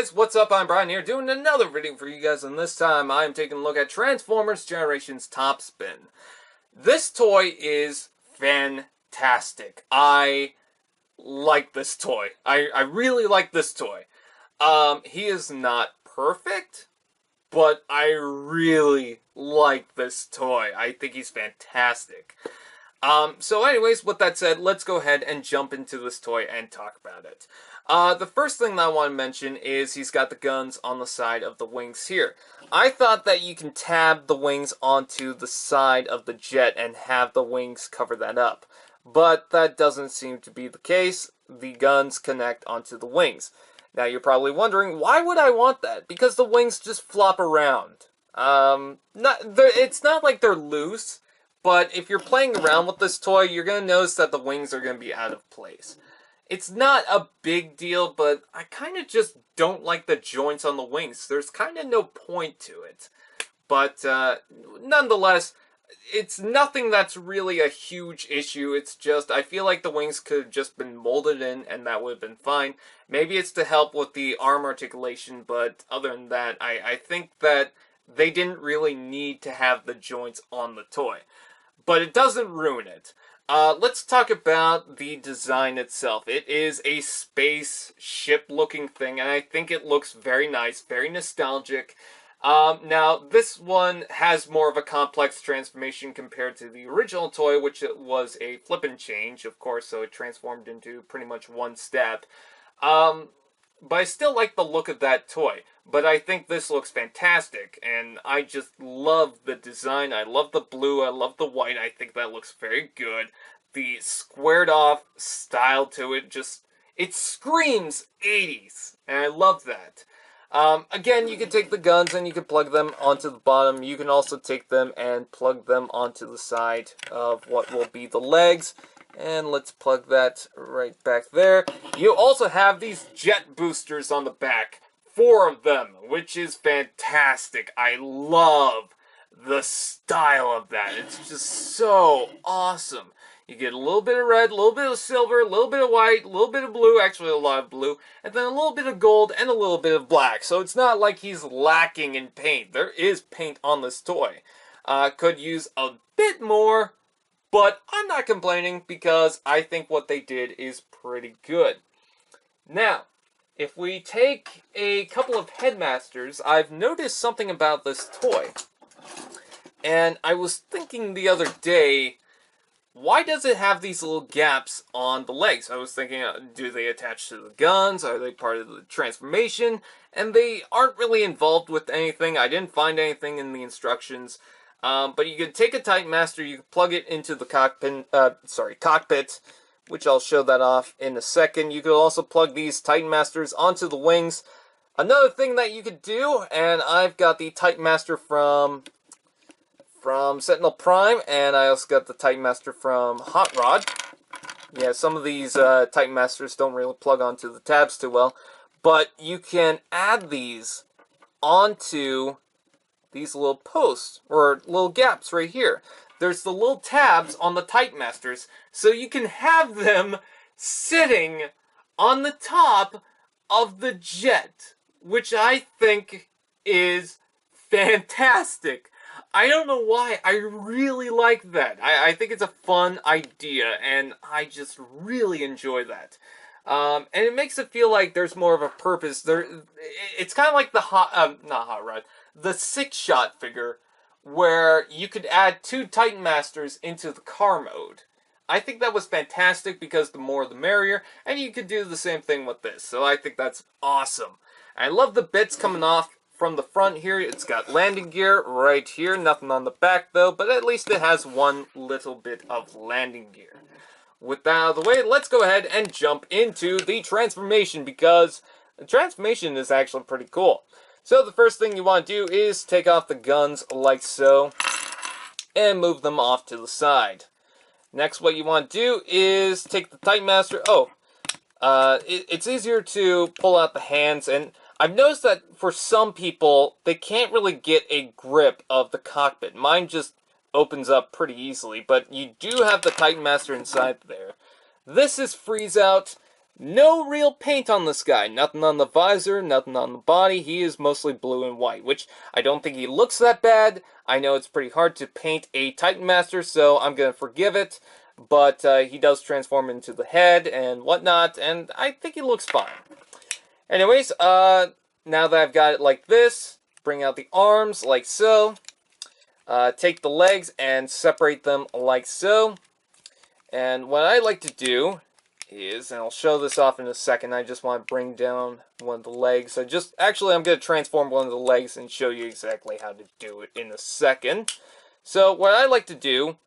guys, what's up? I'm Brian here doing another video for you guys, and this time I'm taking a look at Transformers Generations Topspin. This toy is fantastic. I like this toy. I really like this toy. He is not perfect, but I really like this toy. I think he's fantastic. So anyways, with that said, let's go ahead and jump into this toy and talk about it. The first thing that I want to mention is he's got the guns on the side of the wings here. I thought that you can tab the wings onto the side of the jet and have the wings cover that up. But that doesn't seem to be the case. The guns connect onto the wings. Now you're probably wondering, why would I want that? Because the wings just flop around. It's not like they're loose, but if you're playing around with this toy, you're going to notice that the wings are going to be out of place. It's not a big deal, but I kind of just don't like the joints on the wings. There's kind of no point to it. But nonetheless, it's nothing that's really a huge issue. It's just, I feel like the wings could have just been molded in, and that would have been fine. Maybe it's to help with the arm articulation, but other than that, I think that they didn't really need to have the joints on the toy. But it doesn't ruin it. Let's talk about the design itself. It is a spaceship looking thing, and I think it looks very nice, very nostalgic. Now, this one has more of a complex transformation compared to the original toy, which it was a flip and change, of course, so it transformed into pretty much one step. But I still like the look of that toy. But I think this looks fantastic, and I just love the design. I love the blue, I love the white, I think that looks very good. The squared off style to it it screams 80s, and I love that. Again, you can take the guns and you can plug them onto the bottom. You can also take them and plug them onto the side of what will be the legs. And let's plug that right back there. You also have these jet boosters on the back. 4 of them, which is fantastic. I love the style of that. It's just so awesome. You get a little bit of red, a little bit of silver, a little bit of white, a little bit of blue, actually a lot of blue, and then a little bit of gold and a little bit of black. So it's not like he's lacking in paint. There is paint on this toy. Could use a bit more, but I'm not complaining because I think what they did is pretty good. Now, if we take a couple of headmasters, I've noticed something about this toy. And I was thinking the other day, why does it have these little gaps on the legs? I was thinking, do they attach to the guns? Are they part of the transformation? And they aren't really involved with anything. I didn't find anything in the instructions. But you can take a Titan Master, you can plug it into the cockpit, which I'll show that off in a second. You could also plug these Titan Masters onto the wings. Another thing that you could do, and I've got the Titan Master from Sentinel Prime, and I also got the Titan Master from Hot Rod. Yeah, some of these Titan Masters don't really plug onto the tabs too well, but you can add these onto these little posts, or little gaps right here. There's the little tabs on the Titan Masters, so you can have them sitting on the top of the jet, which I think is fantastic. I don't know why, I really like that. I think it's a fun idea, and I just really enjoy that. And it makes it feel like there's more of a purpose. It's kind of like the 6-shot figure, where you could add 2 Titan Masters into the car mode. I think that was fantastic because the more the merrier, and you could do the same thing with this, so I think that's awesome. I love the bits coming off from the front here. It's got landing gear right here, nothing on the back though, but at least it has one little bit of landing gear. With that out of the way, let's go ahead and jump into the transformation, because the transformation is actually pretty cool. So the first thing you want to do is take off the guns like so, and move them off to the side. Next, what you want to do is take the Titan Master. It's easier to pull out the hands, and I've noticed that for some people, they can't really get a grip of the cockpit. Mine just opens up pretty easily, but you do have the Titan Master inside there. This is Freezeout. No real paint on this guy. Nothing on the visor, nothing on the body. He is mostly blue and white, which I don't think he looks that bad. I know it's pretty hard to paint a Titan Master, so I'm going to forgive it. But he does transform into the head and whatnot, and I think he looks fine. Anyways, now that I've got it like this, bring out the arms like so. Take the legs and separate them like so. And what I like to do is, and I'll show this off in a second, I just want to bring down one of the legs. Actually, I'm going to transform one of the legs and show you exactly how to do it in a second. So what I like to do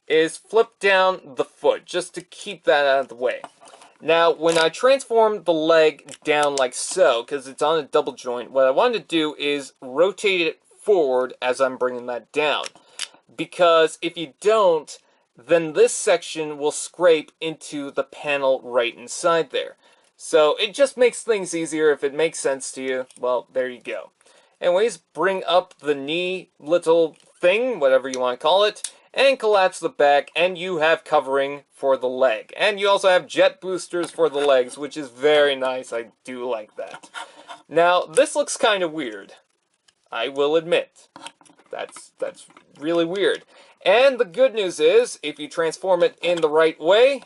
is flip down the foot, just to keep that out of the way. Now, when I transform the leg down like so, because it's on a double joint, what I want to do is rotate it forward as I'm bringing that down. Because if you don't, then this section will scrape into the panel right inside there. So it just makes things easier. If it makes sense to you, well, there you go. Anyways, bring up the knee little thing, whatever you want to call it, and collapse the back, and you have covering for the leg. And you also have jet boosters for the legs, which is very nice. I do like that. Now, this looks kind of weird. I will admit. That's really weird. And the good news is, if you transform it in the right way,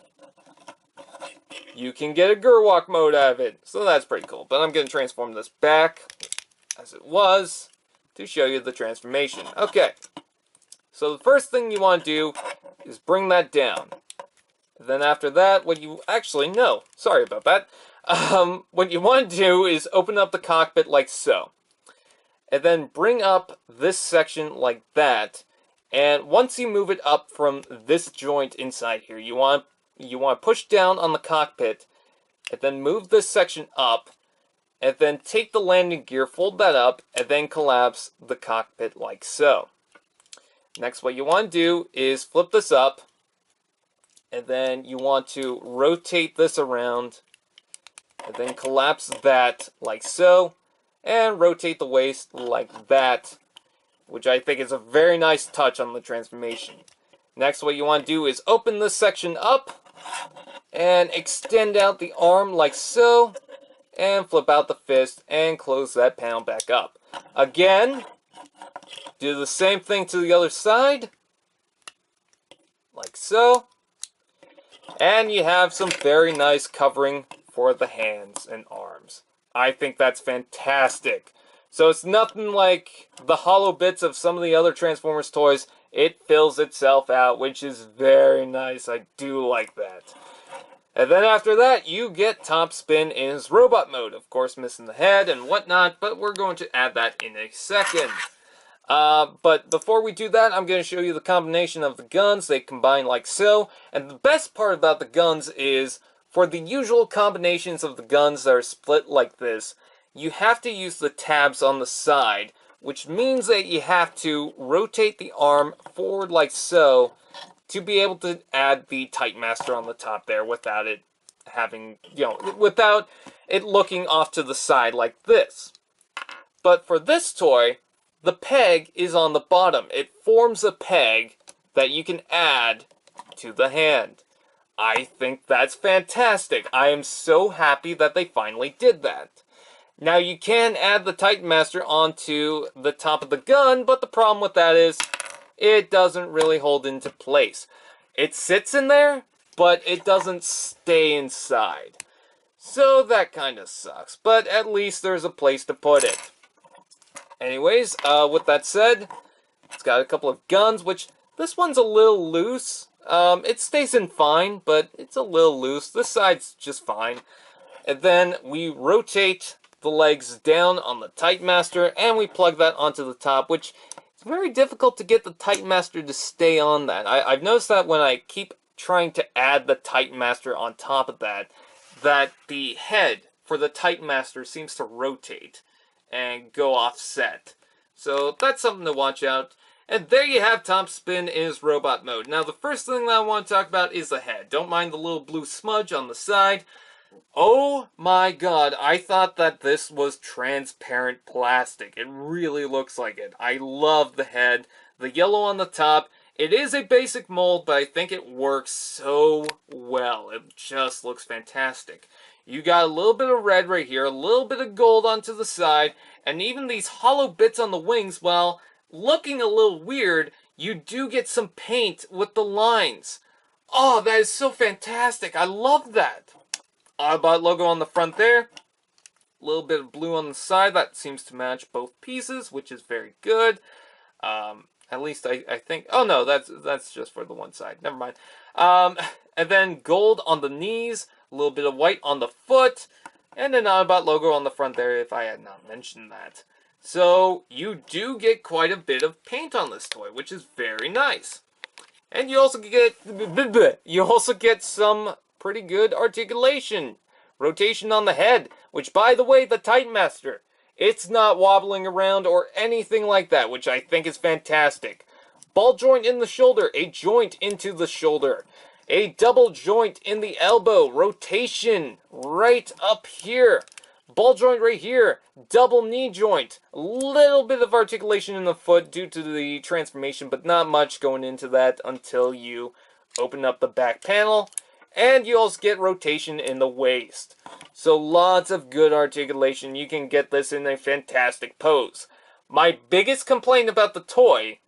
you can get a Gerwalk mode out of it. So that's pretty cool. But I'm going to transform this back as it was to show you the transformation. Okay. So the first thing you want to do is bring that down. Then after that, what you... Actually, no. Sorry about that. What you want to do is open up the cockpit like so. And then bring up this section like that. And once you move it up from this joint inside here, you want to push down on the cockpit, and then move this section up, and then take the landing gear, fold that up, and then collapse the cockpit like so. Next, what you want to do is flip this up, and then you want to rotate this around, and then collapse that like so, and rotate the waist like that, which I think is a very nice touch on the transformation. Next, what you want to do is open this section up, and extend out the arm like so, and flip out the fist, and close that panel back up. Again, do the same thing to the other side, like so, and you have some very nice covering for the hands and arms. I think that's fantastic. So it's nothing like the hollow bits of some of the other Transformers toys. It fills itself out, which is very nice. I do like that. And then after that, you get Topspin in his robot mode. Of course, missing the head and whatnot, but we're going to add that in a second. But before we do that, I'm going to show you the combination of the guns. They combine like so. And the best part about the guns is, for the usual combinations of the guns that are split like this, you have to use the tabs on the side, which means that you have to rotate the arm forward like so to be able to add the Titan Master on the top there without it having, without it looking off to the side like this. But for this toy, the peg is on the bottom. It forms a peg that you can add to the hand. I think that's fantastic. I am so happy that they finally did that. Now, you can add the Titan Master onto the top of the gun, but the problem with that is it doesn't really hold into place. It sits in there, but it doesn't stay inside. So that kind of sucks, but at least there's a place to put it. Anyways, with that said, it's got a couple of guns, which this one's a little loose. It stays in fine, but it's a little loose. This side's just fine. And then we rotate the legs down on the Titan Master, and we plug that onto the top, which is very difficult to get the Titan Master to stay on that. I've noticed that when I keep trying to add the Titan Master on top of that, that the head for the Titan Master seems to rotate and go offset. So that's something to watch out. And there you have Topspin in his robot mode. Now, the first thing that I want to talk about is the head. Don't mind the little blue smudge on the side. Oh my god, I thought that this was transparent plastic. It really looks like it. I love the head. The yellow on the top. It is a basic mold, but I think it works so well. It just looks fantastic. You got a little bit of red right here, a little bit of gold onto the side, and even these hollow bits on the wings, while looking a little weird, you do get some paint with the lines. Oh, that is so fantastic. I love that. Autobot logo on the front there. A little bit of blue on the side. That seems to match both pieces, which is very good. At least I think... Oh, no, that's just for the one side. Never mind. And then gold on the knees. A little bit of white on the foot. And an Autobot logo on the front there, if I had not mentioned that. So, you do get quite a bit of paint on this toy, which is very nice. And you also get some pretty good articulation. Rotation on the head, which, by the way, the Titan Master, it's not wobbling around or anything like that, which I think is fantastic. Ball joint in the shoulder, a joint into the shoulder. A double joint in the elbow, rotation right up here. Ball joint right here, double knee joint. A little bit of articulation in the foot due to the transformation, but not much going into that until you open up the back panel. And you also get rotation in the waist. So lots of good articulation. You can get this in a fantastic pose. My biggest complaint about the toy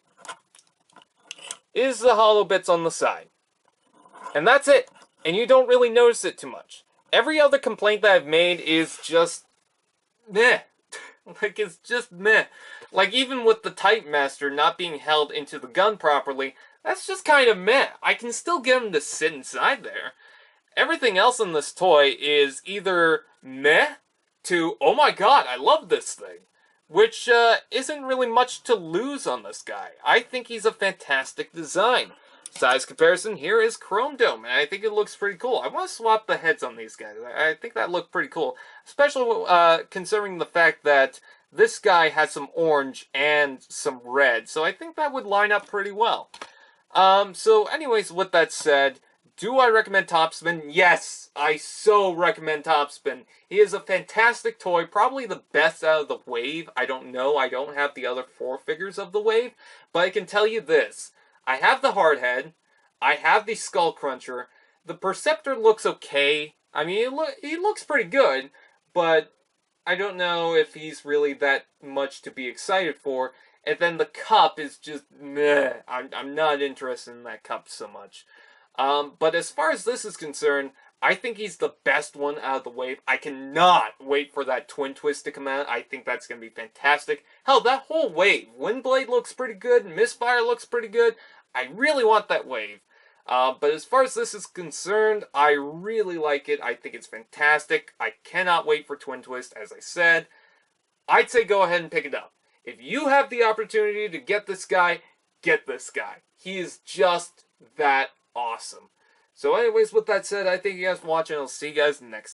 is the hollow bits on the side. And that's it. And you don't really notice it too much. Every other complaint that I've made is just meh. Like, it's just meh. Like, even with the Titan Master not being held into the gun properly, that's just kind of meh. I can still get him to sit inside there. Everything else in this toy is either meh to, oh my god, I love this thing. Which isn't really much to lose on this guy. I think he's a fantastic design. Size comparison, here is Chrome Dome, and I think it looks pretty cool. I want to swap the heads on these guys. I think that looked pretty cool. Especially considering the fact that this guy has some orange and some red. So I think that would line up pretty well. So anyways, with that said, do I recommend Topspin? Yes, I so recommend Topspin. He is a fantastic toy, probably the best out of the wave. I don't know, I don't have the other 4 figures of the wave, but I can tell you this. I have the hard head, I have the Skull Cruncher, the Perceptor looks okay. I mean, he looks pretty good, but I don't know if he's really that much to be excited for. And then the cup is just meh. I'm not interested in that cup so much. But as far as this is concerned, I think he's the best one out of the wave. I cannot wait for that Twin Twist to come out. I think that's going to be fantastic. Hell, that whole wave. Windblade looks pretty good. Misfire looks pretty good. I really want that wave. But as far as this is concerned, I really like it. I think it's fantastic. I cannot wait for Twin Twist, as I said. I'd say go ahead and pick it up. If you have the opportunity to get this guy, get this guy. He is just that awesome. So anyways, with that said, I thank you guys for watching. I'll see you guys next time.